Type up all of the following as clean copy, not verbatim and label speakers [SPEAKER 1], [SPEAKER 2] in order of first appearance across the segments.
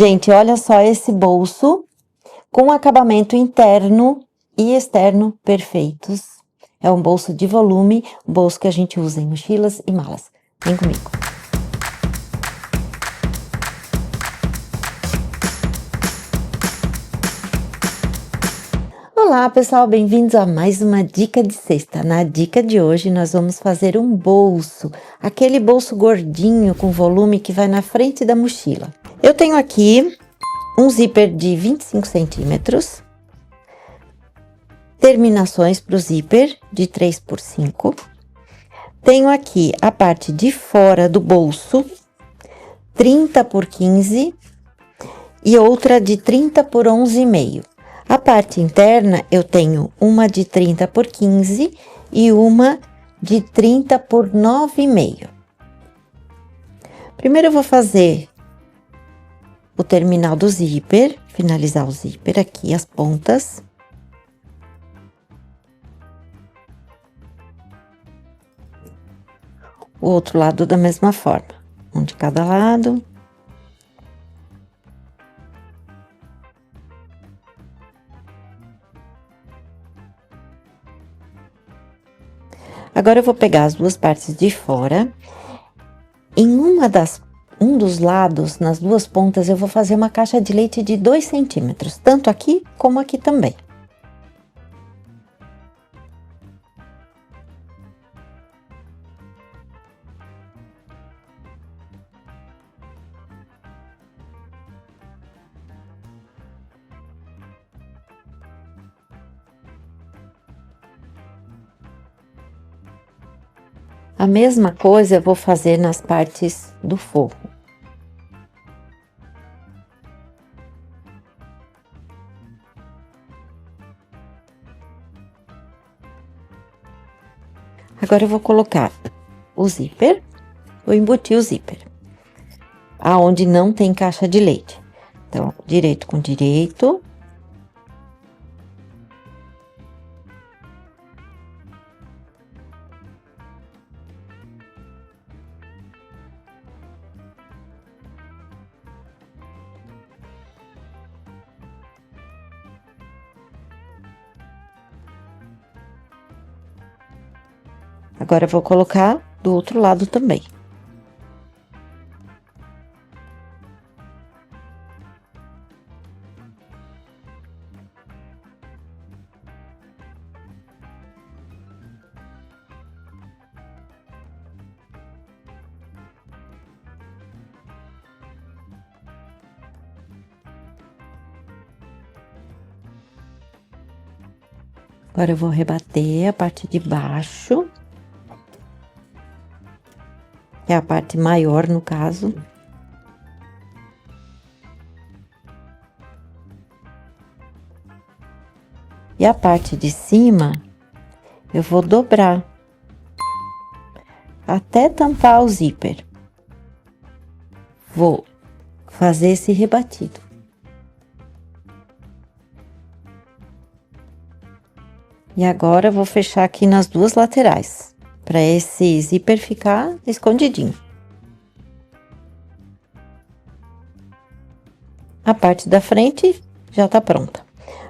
[SPEAKER 1] Gente, olha só esse bolso com acabamento interno e externo perfeitos. É um bolso de volume, bolso que a gente usa em mochilas e malas. Vem comigo. Olá, pessoal, bem-vindos a mais uma dica de sexta. Na dica de hoje, nós vamos fazer um bolso, aquele bolso gordinho com volume que vai na frente da mochila. Eu tenho aqui um zíper de 25 centímetros, terminações para o zíper de 3x5. Tenho aqui a parte de fora do bolso, 30x15 e outra de 30x11,5. A parte interna, eu tenho uma de 30x15 e uma de 30x9,5. Primeiro eu vou fazer o terminal do zíper, finalizar o zíper aqui, as pontas. O outro lado da mesma forma, um de cada lado. Agora eu vou pegar as duas partes de fora. Em um dos lados, nas duas pontas, eu vou fazer uma caixa de leite de 2 centímetros, tanto aqui como aqui também. A mesma coisa eu vou fazer nas partes do forro. Agora eu vou colocar o zíper, vou embutir o zíper, aonde não tem caixa de leite. Então, direito com direito. Agora eu vou colocar do outro lado também. Agora eu vou rebater a parte de baixo, que é a parte maior no caso. E a parte de cima, eu vou dobrar até tampar o zíper. Vou fazer esse rebatido. E agora eu vou fechar aqui nas duas laterais, para esse zíper ficar escondidinho. A parte da frente já tá pronta.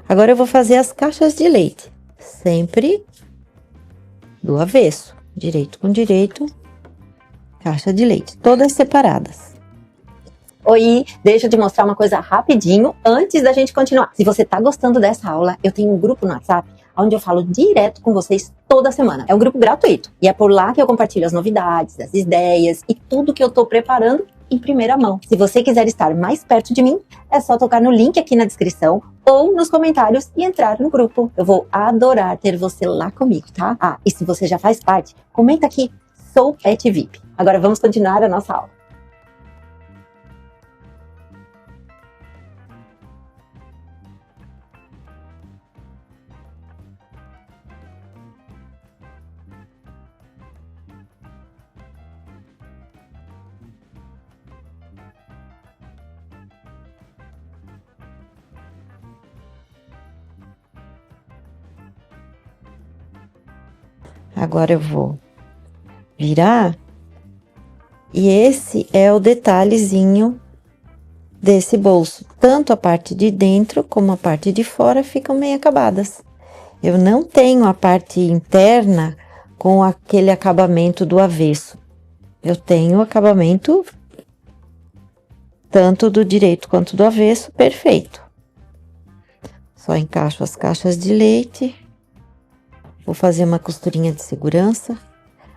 [SPEAKER 1] Agora eu vou fazer as caixas de leite, sempre do avesso, direito com direito, caixa de leite, todas separadas. Oi, deixa eu te mostrar uma coisa rapidinho antes da gente continuar. Se você tá gostando dessa aula, eu tenho um grupo no WhatsApp onde eu falo direto com vocês toda semana. É um grupo gratuito e é por lá que eu compartilho as novidades, as ideias e tudo que eu tô preparando em primeira mão. Se você quiser estar mais perto de mim, é só tocar no link aqui na descrição ou nos comentários e entrar no grupo. Eu vou adorar ter você lá comigo, tá? Ah, e se você já faz parte, comenta aqui, sou Pet VIP. Agora vamos continuar a nossa aula. Agora eu vou virar, e esse é o detalhezinho desse bolso. Tanto a parte de dentro como a parte de fora ficam meio acabadas. Eu não tenho a parte interna com aquele acabamento do avesso. Eu tenho o acabamento tanto do direito quanto do avesso, perfeito. Só encaixo as caixas de leite. Vou fazer uma costurinha de segurança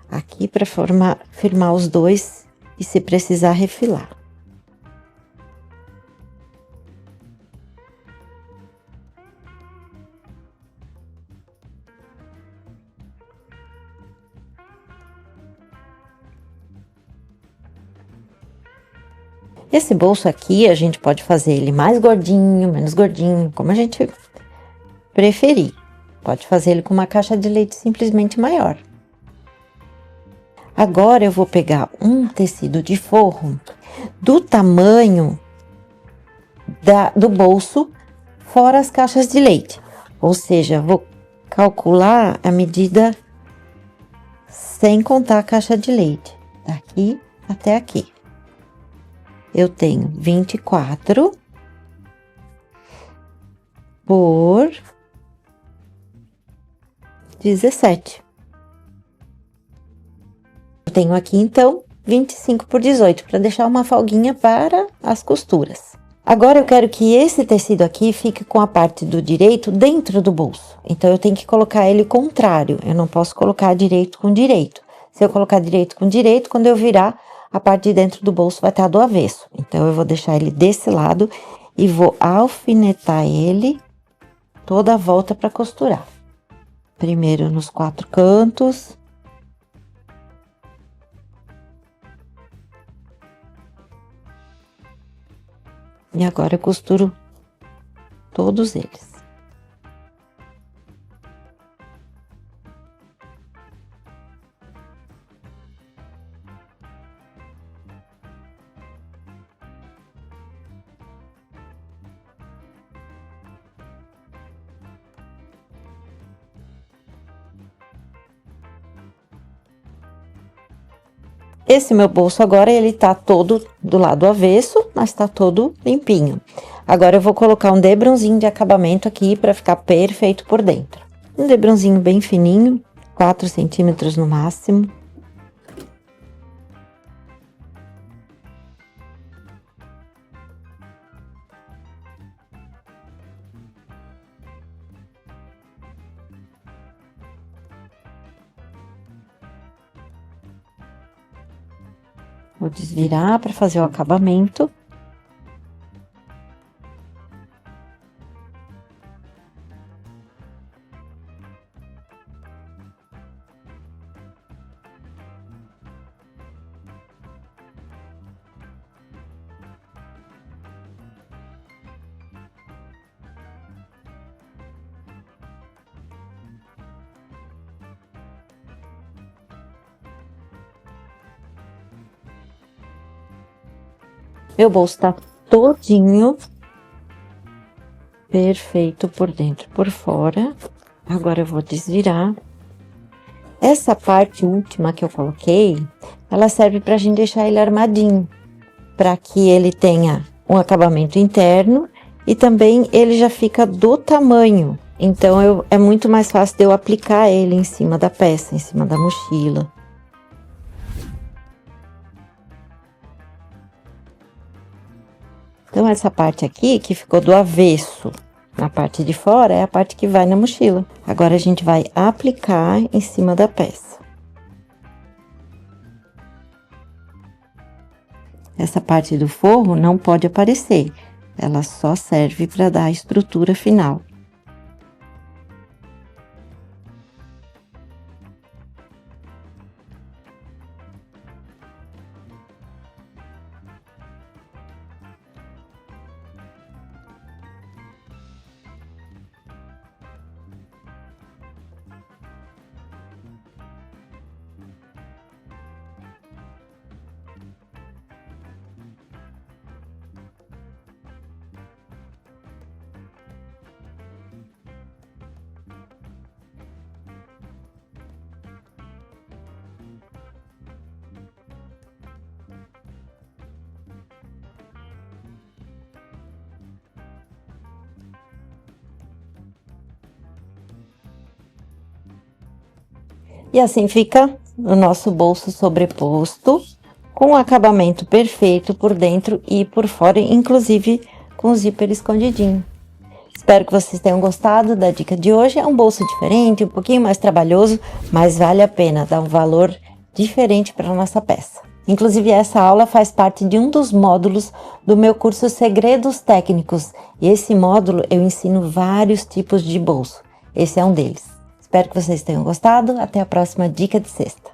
[SPEAKER 1] aqui para firmar os dois e se precisar refilar. Esse bolso aqui, a gente pode fazer ele mais gordinho, menos gordinho, como a gente preferir. Pode fazer ele com uma caixa de leite simplesmente maior. Agora eu vou pegar um tecido de forro do tamanho do bolso, fora as caixas de leite. Ou seja, vou calcular a medida sem contar a caixa de leite, daqui até aqui. Eu tenho 24 por 17. Eu tenho aqui, então, 25 por 18, para deixar uma folguinha para as costuras. Agora, eu quero que esse tecido aqui fique com a parte do direito dentro do bolso. Então, eu tenho que colocar ele contrário. Eu não posso colocar direito com direito. Se eu colocar direito com direito, quando eu virar, a parte de dentro do bolso vai estar do avesso. Então, eu vou deixar ele desse lado e vou alfinetar ele toda a volta para costurar. Primeiro nos 4 cantos. E agora eu costuro todos eles. Esse meu bolso agora, ele tá todo do lado avesso, mas tá todo limpinho. Agora, eu vou colocar um debronzinho de acabamento aqui pra ficar perfeito por dentro. Um debronzinho bem fininho, 4 centímetros no máximo. Vou desvirar para fazer o acabamento. Meu bolso tá todinho perfeito por dentro e por fora. Agora eu vou desvirar. Essa parte última que eu coloquei, ela serve pra gente deixar ele armadinho, para que ele tenha um acabamento interno e também ele já fica do tamanho. Então, é muito mais fácil de eu aplicar ele em cima da peça, em cima da mochila. Então, essa parte aqui, que ficou do avesso, na parte de fora, é a parte que vai na mochila. Agora, a gente vai aplicar em cima da peça. Essa parte do forro não pode aparecer, ela só serve para dar a estrutura final. E assim fica o nosso bolso sobreposto, com o acabamento perfeito por dentro e por fora, inclusive com o zíper escondidinho. Espero que vocês tenham gostado da dica de hoje. É um bolso diferente, um pouquinho mais trabalhoso, mas vale a pena, dá um valor diferente para a nossa peça. Inclusive, essa aula faz parte de um dos módulos do meu curso Segredos Técnicos. E esse módulo eu ensino vários tipos de bolso. Esse é um deles. Espero que vocês tenham gostado. Até a próxima dica de sexta.